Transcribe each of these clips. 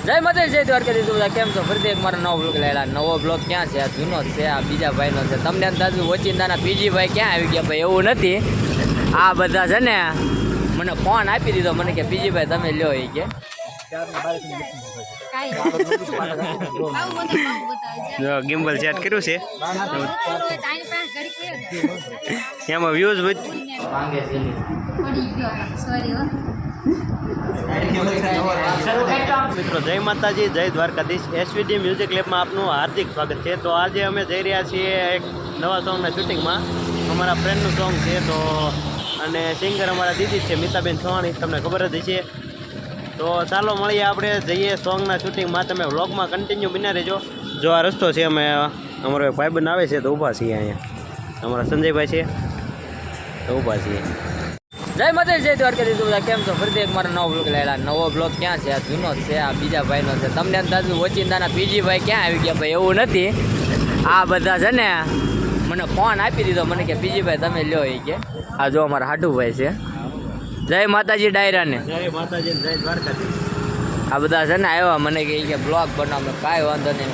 જય માતા જય દ્વારકાધીશ બધા કેમ છો? ફરીથી એક મારો નવો બ્લોગ લાયેલા. નવો બ્લોગ ક્યાં છે? આ જૂનો જ છે, આ બીજા ભાઈનો છે. તમને અંદાજ ઓચિંતાના પીજી ભાઈ ક્યાં આવી ગયા? ભાઈ એવું નથી, આ બધા છે ને મને ફોન આપી દીધો, મને કે પીજી ભાઈ તમે લ્યો એ કે ગિમ્બલ સેટ કર્યું છે એમાં વ્યૂઝ માંગે છે. મિત્રો જય માતાજી, જય દ્વારકાધીશ. એસવીડી મ્યુઝિક લેબમાં આપનું હાર્દિક સ્વાગત છે. તો આજે અમે જઈ રહ્યા છીએ એક નવા સોંગના શૂટિંગમાં. અમારા ફ્રેન્ડનું સોંગ છે તો, અને સિંગર અમારા દીદી છે મિતાબેન ચૌહાણ, તમને ખબર જ છે. તો ચાલો મળીએ, આપણે જઈએ સોંગના શૂટિંગમાં. તમે વ્લોગમાં કન્ટિન્યુ બન્યા રહેજો. જો આ રસ્તો છે, અમે અમારો એક ભાઈબંધ આવે છે તો ઊભા છીએ અહીંયા. અમારા સંજયભાઈ છે તો ઊભા છીએ. જય માતા જય દ્વારકાધીશ બધા કેમ છો? ફરીથી એક મારો નવો બ્લોગ લાયેલા. નવો બ્લોગ ક્યાં છે? આ જૂનો જ છે, આ બીજા ભાઈનો છે. તમને અંદાજ ઓચિંતાના પીજી ભાઈ ક્યાં આવી ગયા? ભાઈ એવું નથી, આ બધા છે ને મને ફોન આપી દીધો, મને કે પીજી ભાઈ તમે લ્યો એ કે. આ જો અમારા હાડુભાઈ છે. જય માતાજી ડાયરાને. જય માતાજી, જય દ્વારકાધીશ. આ બધા છે ને આવ્યા, મને કે બ્લોગ બનાવો. કાંઈ વાંધો નહીં,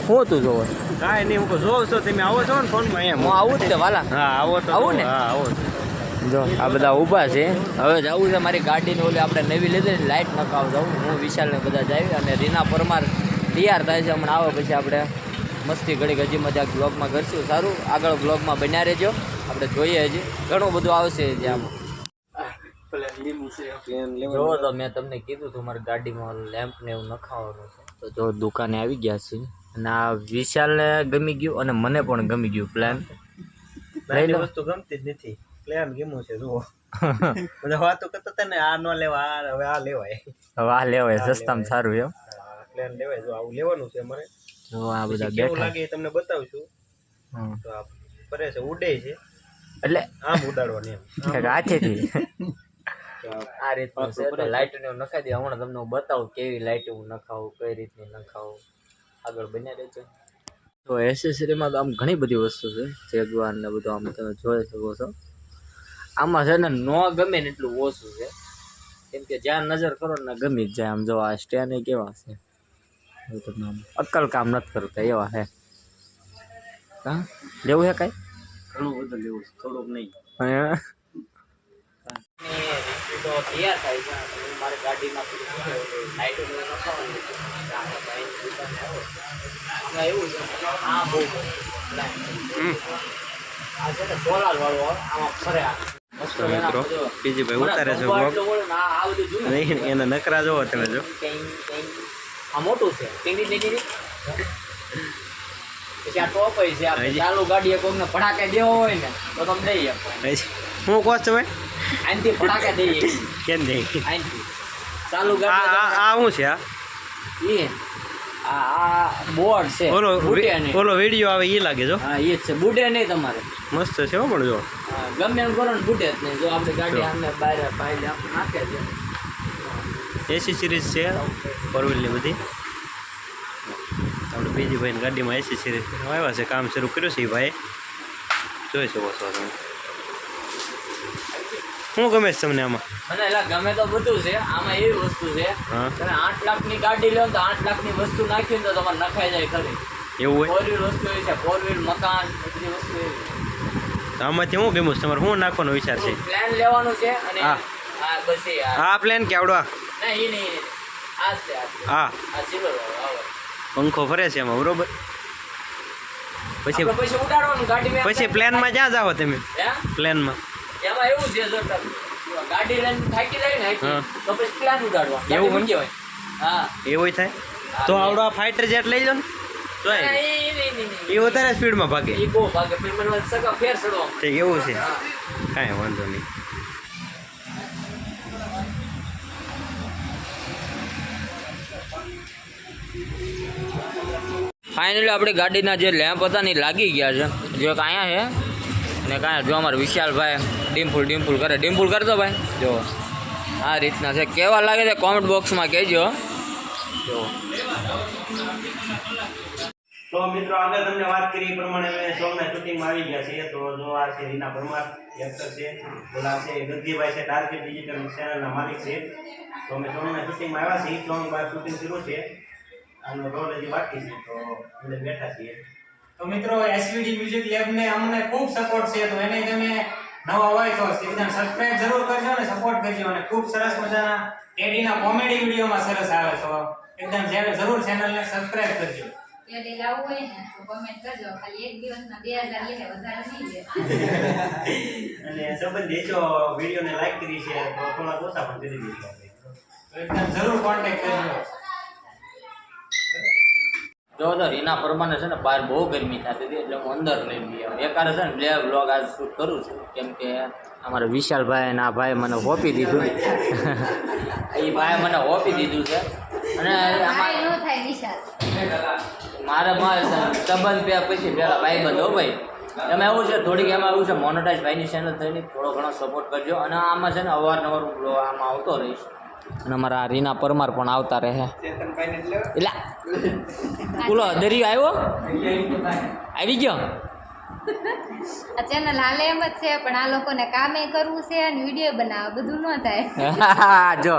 હું તું જોવો કાંઈ નહીં, હું જોઉં છું. તમે આવો છો ને ફોનમાં? એમ હું આવું જ છે વાલા. હા આવો તો આવું ને? હા આવો. જો આ બધા ઊભા છે. હવે જવું છે મારી ગાડીને ઓલી આપણે નવી લીધી લાઇટ નખાવ જવું. હું વિશાલને બધા જાય અને રીના પરમાર તૈયાર થાય છે હમણાં. આવે પછી આપણે મસ્તી ઘડી હજી મજાક બ્લોગમાં કરશું. સારું, આગળ બ્લોગમાં બન્યા રહેજો. આપણે જોઈએ હજી ઘણું બધું આવશે જે આમાં. જો તો મેં તમને કીધું હતું મારી ગાડીમાં લેમ્પ ને એવું નખાવાનું છે. તો જો દુકાને આવી ગયા છે અને આ વિશાલને ગમી ગયું અને મને પણ ગમી ગયું પ્લાન. લઈને વસ્તુ ગમતી જ નથી. પ્લાન ગેમો છે જુઓ. બધા વાતો કરતા હતા ને, આ ન લેવા, આ હવે આ લેવાય. હવે આ લેવાય, સસ્તામાં સારું એમ. પ્લાન લેવાય. જો આવું લેવાનું છે અમારે. જો આ બધા કેવું બેઠા લાગે એ તમને બતાવશું. તો આ ફરે છે, ઉડે છે, એટલે આમ ઉડાડવાની એમ. હાથેથી આ રીતનું છે. તો લાઇટ ને નખાઈ દે. હમણાં તમને હું બતાવું કેવી લાઇટ હું નખાવું, કઈ રીતની નખાવું. આગળ બન્યા રહેજો. તો એસેસરીમાં તો આમ ઘણી બધી વસ્તુ છે. જેગવાન ને બધું આમ તમે જોઈ શકો છો. આમાં છે ને ન ગમે ને એટલું ઓછું છે, કેમ કે જ્યાં નજર કરો ને ગમી જ જાય. આમ જો આ સ્ટેન્ડ કેવા છે, તમને આમ અક્કલ કામ નથી કરતા એવા હે. હા લેવું છે કાંઈ? ઘણું બધું લેવું છે, થોડુંક નહીં. તો તૈયાર થાય છે. મારી ગાડીમાં લાઇટો નખાવાની એવું છે. આ બહુ આ છે ને સોલાર વાળું આમાં ફરે. મિત્રો બીજી ભાઈ ઉતારે છે બ્લોગ. એના નકરા જોવો તમે. જો આ મોટું છે. પછી આ ટોપ છે. ચાલુ ગાડી કોઈને ભડાકે દેવો હોય ને તો તમે દઈ આપો. હું કહો છો ભાઈ? આનથી ભડાકે દઈએ. કેમ નહીં? આનથી ચાલુ ગાડી. આ શું છે? આ બોર્ડ છે. ઓલો વિડીયો આવે એ લાગે. જો હા એ જ છે. બુડે નહીં તમારે. મસ્ત છે હો. પણ જો ગમે એમ કરો ને બુડે જ નહીં. જો આપણે ગાડી આમને બહાર પાડી આપણે નાખે છે. એસી સિરીઝ છે, ફોર વ્હીલની બધી. આપણે બીજી ભાઈની ગાડીમાં એસી સિરીઝ આવ્યા છે. કામ શરૂ કર્યું છે એ ભાઈ, જોઈ શકો છો તમે. શું ગમે છે તમને આમાં? મને એટલે ગમે તો બધું છે. આમાં એવી વસ્તુ છે, તમે 8 લાખની ગાડી લો તો 8 લાખની વસ્તુ નાખી તો તમારે નખાઈ જાય ખરી. એવું હોય? 4 વ્હીલ વસ્તુ એવી છે, 4 વ્હીલ મકાન બધી વસ્તુ એવી. આમાંથી શું ગમ્યું છે તમારે? શું નાખવાનો વિચાર છે? પ્લાન લેવાનું છે અને હા બસ એ આ પ્લાન કે આવડો? ના એ નહીં, આ છે. હા આ સિલ્વર વાળો પંખો ફરે છે એમાં, બરોબર. પછી ઉડાડવાનું ગાડી. પછી પ્લેનમાં ક્યાં જાઓ તમે? પ્લેનમાં એમાં એવું છે, જો ગાડી લઈને થાકી જાય ને તો પછી પ્લાન ઉડાડવા. એવું કહેવાય. હા એવું થાય તો આવડો આ ફાઈટર જેટ લઈ જાઓ ને તો એ વધારે સ્પીડમાં ભાગે. એ બહુ ભાગે. પછી મને સગા ફેર ચડવા. ઠીક એવું છે, કાંઈ વાંધો નહીં. ફાઇનલી આપણી ગાડીના જે લેમ્પ હતા ને લાગી ગયા છે. જો એક અહીંયા છે ને કાંઈ જો અમારે વિશાલભાઈ ડિમ્પુલ કરે. ડિમ્પુલ કરતો ભાઈ. જો આ રીતના છે. કેવા લાગે છે કોમેન્ટ બોક્સમાં કહેજો. જો તો મિત્રો આગળ તમને વાત કરી એ પ્રમાણે અમે સોંગના શૂટિંગમાં આવી ગયા છીએ. તો જો આ છે રીના પરમાર, એક્ટર છે. બોલા છે ગદ્દીભાઈ છે, ટાર્ગેટ ડિજિટલ ચેનલના માલિક છે. તો અમે સોંગના શૂટિંગમાં આવ્યા છીએ. સોંગ બાદ શૂટિંગ શરૂ છે. આનો રોલ હજી બાકી છે. તો અમે બેઠા છીએ. તો મિત્રો એસવીડી મ્યુઝિક લેબ ને અમને ખૂબ સપોર્ટ છે. તો એને તમે નવા હોય તો એકદમ સબસ્ક્રાઇબ જરૂર કરજો અને સપોર્ટ કરજો. અને ખૂબ સરસ મજાના ટેડીના કોમેડી વિડીયોમાં સરસ આવે તો એકદમ જરૂર ચેનલને સબસ્ક્રાઇબ કરજો. ટેડી લાવવું હોય ને તો કમેન્ટ કરજો. ખાલી એક દિવસના 2000 લે, વધારે નહીં લે. અને સંબંધ દેશો વિડીયોને લાઈક કરી છે તો થોડા ઓછા પણ કરી દીધા. તો એકદમ જરૂર કોન્ટેક્ટ કરજો. જો તો રીના પરમાને છે ને બહાર બહુ ગરમી થતી હતી એટલે હું અંદર લઈ ગયો. એકારે છે ને બે બ્લોગ આજ શૂટ કરું છું કેમ કે અમારા વિશાલભાઈ અને આ ભાઈ મને હોપી દીધું. એ ભાઈ મને હોપી દીધું છે અને ભાઈ નો થાય નિશાળ. મારે સંબંધ બે પછી પેલા ભાઈ બંધો ભાઈ એમાં એવું છે થોડીક એમાં એવું છે મોનોટાઈઝ ભાઈની ચેનલ થઈને થોડો ઘણો સપોર્ટ કરજો. અને આમાં છે ને અવારનવાર હું આમાં આવતો રહીશ. અને અમારા આ રીના પરમાર પણ આવતા રહે. એટલે બોલો દરિયો આવી ગયો. આ ચેનલ હાલે એમ જ છે પણ આ લોકોને કામે કરવું છે અને વિડીયો બનાવવા બધું ન થાય. જો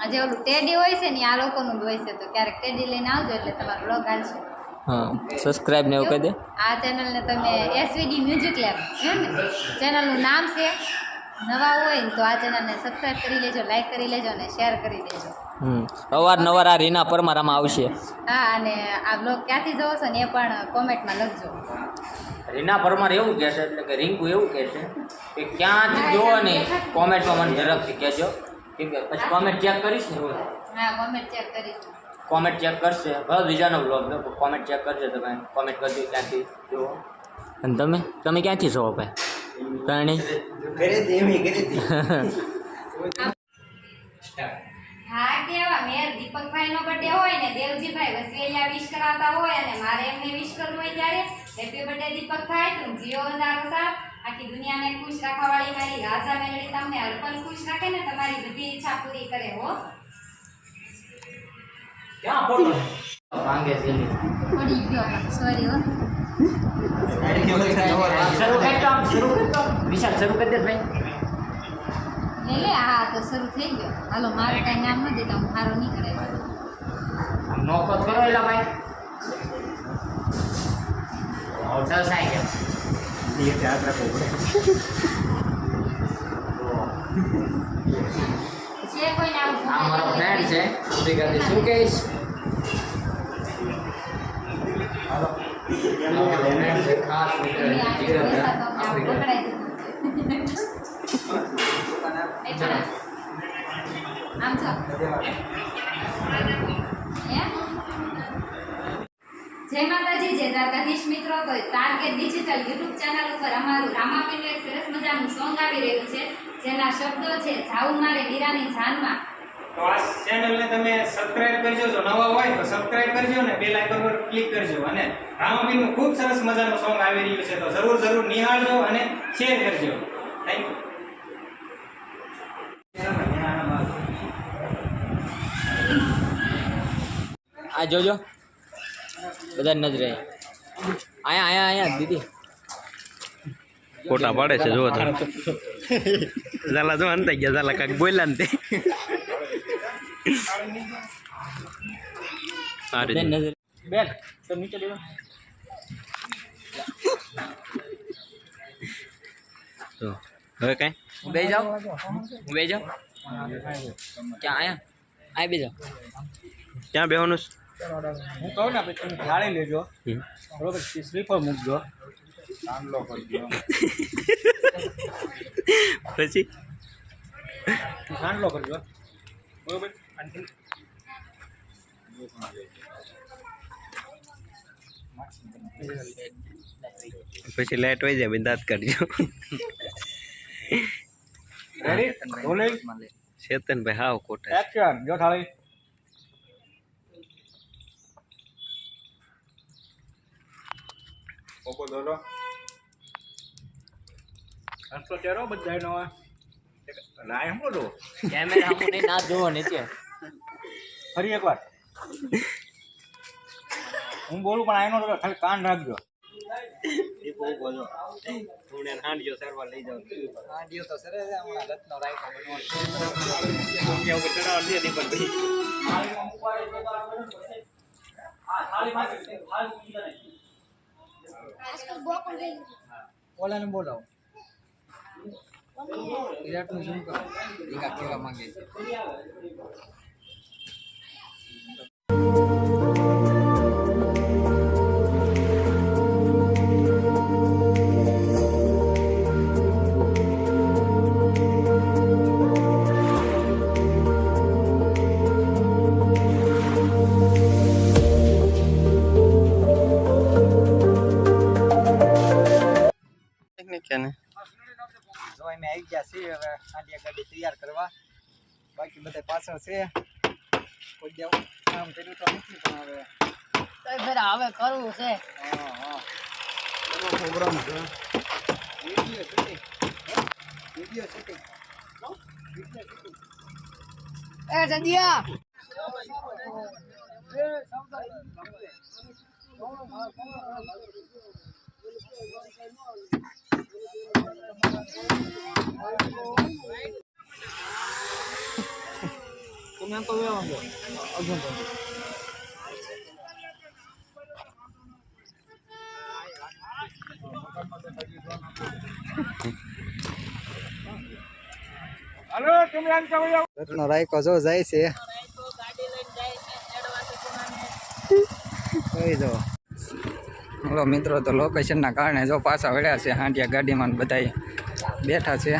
આજે ઓલું ટેડી હોય છે ને આ લોકોનું જ હોય છે. તો ક્યારેક ટેડી લઈને આવજો એટલે તમારો બ્લોગ આવશે. હા સબસ્ક્રાઇબ ને એવું કહી દે. આ ચેનલને તમે એસવીડી મ્યુઝિક લેબ હે ને ચેનલનું નામ છે. નવા હોય ને તો આ ચેનલને સબસ્ક્રાઇબ કરી લેજો, લાઈક કરી લેજો અને શેર કરી દેજો. અવારનવાર આ રીના પરમાર આમાં આવશે. હા અને આ બ્લોગ ક્યાંથી જોવો છો ને એ પણ કોમેન્ટમાં લખજો. રીના પરમાર એવું કહે છે એટલે કે રિંકુ એવું કહે છે કે ક્યાંથી જોવો ને કોમેન્ટમાં મને ઝડપથી કહેજો કેમ કે પછી કોમેન્ટ ચેક કરીશ ને. હા કોમેન્ટ ચેક કરીશું. કોમેન્ટ ચેક કરશે બસ બીજાનો બ્લોગ કોમેન્ટ ચેક કરજો તમે કોમેન્ટ કરજો ક્યાંથી જુઓ. અને તમે ક્યાંથી છો ભાઈ? કરણી હા કેવા મેર દીપકભાઈ નો બર્થડે હોય ને દેવજીભાઈ વસેલિયા વિશ કરાવતા હોય અને મારે એમને વિશ કરવું હોય ત્યારે હેપી બર્થડે દીપકભાઈ, તું જીઓ હજારો સાલ, આખી દુનિયાને ખુશ રાખવા વાળી મારી રાજા મેલડી તમને હરપલ ખુશ રાખે ને તમારી બધી ઈચ્છા પૂરી કરે હો. ક્યાં ફોટો માંગે છે પડી ગયો સોરી હો. વિશાલ શરૂ કરી દે ભાઈ. લે હા તો શરૂ થઈ ગયો. હાલો મારે કઈ નામ ન દેતા હું સારો નહીં કરે. આમ નોખત કરો એલા ભાઈ. હોટલ સાઈ ગયા. છે કોઈને આવું આ મારો ફ્રેન્ડ છે ઉદયગાંધી શું કહીશ? હાલો ખાસ મિત્ર જીગર પકડાઈ દીધું આમ છો જય માતાજી, જય દ્વારકાધીશ મિત્રો. તો ટાર્ગેટ ડિજિટલ યુટ્યુબ ચેનલ ઉપર અમારું રામાપીરનું એક સરસ મજાનું સોંગ આવી રહ્યું છે જેના શબ્દો છે જાવું મારે વીરાની જાનમાં. તો આ ચેનલને તમે સબસ્ક્રાઇબ કરજો. જો નવા હોય તો સબસ્ક્રાઇબ કરજો ને બેલ આઇકન પર ક્લિક કરજો. અને રામાપીરનું ખૂબ સરસ મજાનું સોંગ આવી રહ્યું છે તો જરૂર નિહાળજો અને શેર કરજો. Thank you. આ જોજો બધા નજરે અહીંયા દીદી ફોટા પાડે છે જો ઝાલા જો અંતાઈ ગયા ઝાલા કાંઈક બોલ્યા ને તે નજરે બેગ તો નીચે દેવો. જો હવે કાંઈ બે જાઓ બે જાઓ ક્યાં આયા બે જાઓ. ક્યાં બેવાનું હું કહું ને તમે જાળી લેજો બરોબર. સ્લીપર મૂકજો. પછી સાંડલો કરજો બરોબર. પછી લાઈટ વહી જાય દાંત કાઢજો. ચેતનભાઈ હાવ ખોટા. એક્શન જો થાળી ઓકો દોરો હસતો ચહેરો બધાયનો લાય હમ દો કેમેરા હું નહીં ના જોવો નીચે ફરી એકવાર હું બોલું પણ આનો તો ખાલી કાન રાખજો. એ બહુ બોલો હું ને હાંડિયો સરવા લઈ જાઉં હાંડિયો તો સરે છે હમણાં રત્નો રાખ્યો ત્યાં ઉપર ચડાવ દે દીપક ભાઈ ઓલાને બોલાવો. વિરાટનું શું કરો? વિરાટ કેવા માંગે છે? ને જો અમે આવી ગયા છીએ હવે હાંડિયા ગાડી તૈયાર કરવા. બાકી બધા પાછળ છે. કોઈ દેવું કામ કર્યું તો નથી પણ હવે હવે કરવું છે. હા પ્રોગ્રામ છે. વિડિયો શૂટિંગ એ જદિયા તમે આમ તો વેવા ગયો અર્જુન તો હાલો તમે આમ ચાલો રત્નો રાયકો જો જાય છે કઈ જો હલો મિત્રો તો લોકેશનના કારણે જો પાછા વળ્યા છે હાંડિયા ગાડીમાં બધા બેઠા છે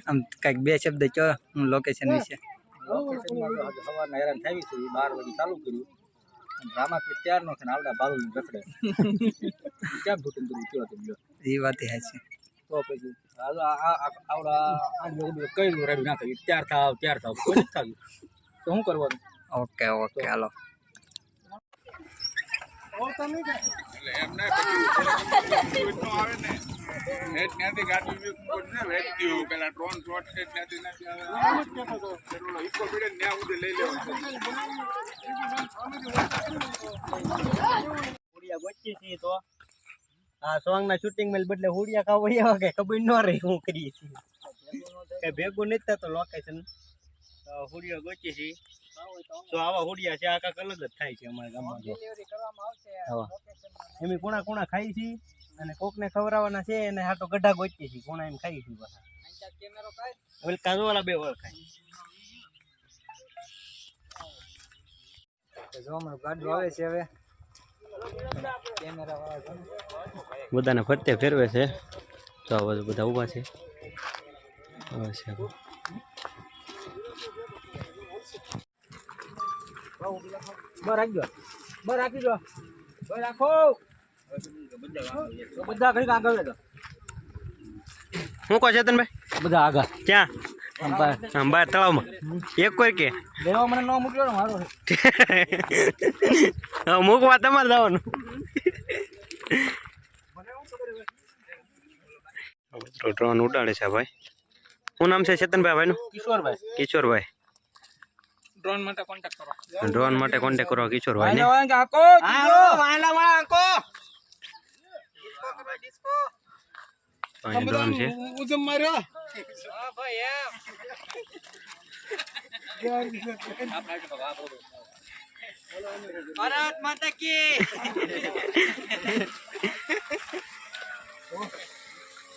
આમ કઈક બે શબ્દ કયો હું લોકેશન વિશે સવારના હેરાન થઈ છે 12 વાગે ચાલુ કર્યું ડ્રામા કે તૈયાર નો થઈને આવડા બાલુ રખડે કેમ ભૂટન તું કયો તો લ્યો એ વાત હે છે તો પછી આવડા આ કઈ રેડી ના થઈ તૈયાર થાવ કોઈ નથી થાવ્યું તો શું કરવાનું ઓકે ઓકે હાલો તો આ સોંગ ના શૂટિંગ માં બદલે હુડિયા ખાવ એવા કે ખબર ન રહી હું કરીએ છીએ કઈ ભેગું નથી થતું લોકેશન હુડિયા ગોચી છે તો આવા હુડિયા છે આ કાંક અલગ જ થાય છે અમારા ગામમાં એમ કોણા ખાઈ છે અને કોક ને ખવડાવવાના છે અને આ તો ગઢા ગોચી છે કોણા એમ ખાઈ છે પાછા કાજુવાળા બે વળ ખાય જો અમારું ગાડું આવે છે હવે કેમેરા વાળા બધાને ફરતે ફેરવે છે તો આ બાજુ બધા ઊભા છે રાખી દો રાખો બધા ઘડી આગળ શું કહો ચેતનભાઈ બધા આગળ ક્યાં આમ બહાર તળાવમાં એક કોઈ કે દેવા મને ન મોકલ્યો ને મારો મૂકવા તમારે જવાનું ડ્રોન ઉડાડે છે ભાઈ શું નામ છે ચેતનભાઈ ભાઈનું કિશોરભાઈ ડ્રોન માટે કોન્ટેક્ટ કરો કિશોરભાઈ ને ડ્રોન છે ભારત માતા કી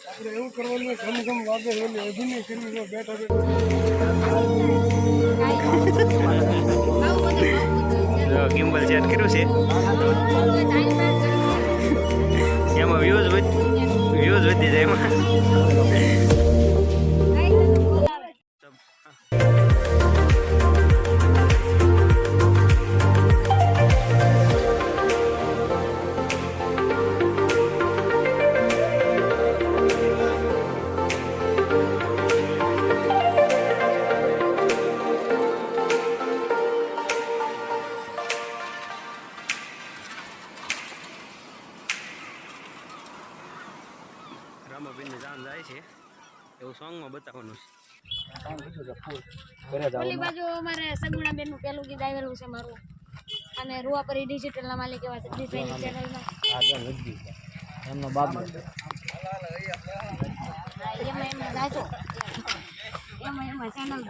આપણે એવું કરવાનું ગમ વાગે અધૂની કરવી બેઠા ગિમ્બલ સેટ કર્યું છે એમાં વ્યૂઝ વધી જાય એમાં રામાબેનની જાન જાય છે એવું સોંગમાં બતાવવાનું છે. ઓલી બાજુ અમારે સગુણાબેન નું પેલું ગીત આવેલું છે મારું, અને રૂવાપરી ડિજિટલ ના માલિક એવા જગદીશભાઈની ચેનલમાં એમનો બાબુ એમાં ગાજો એમાં ચેનલ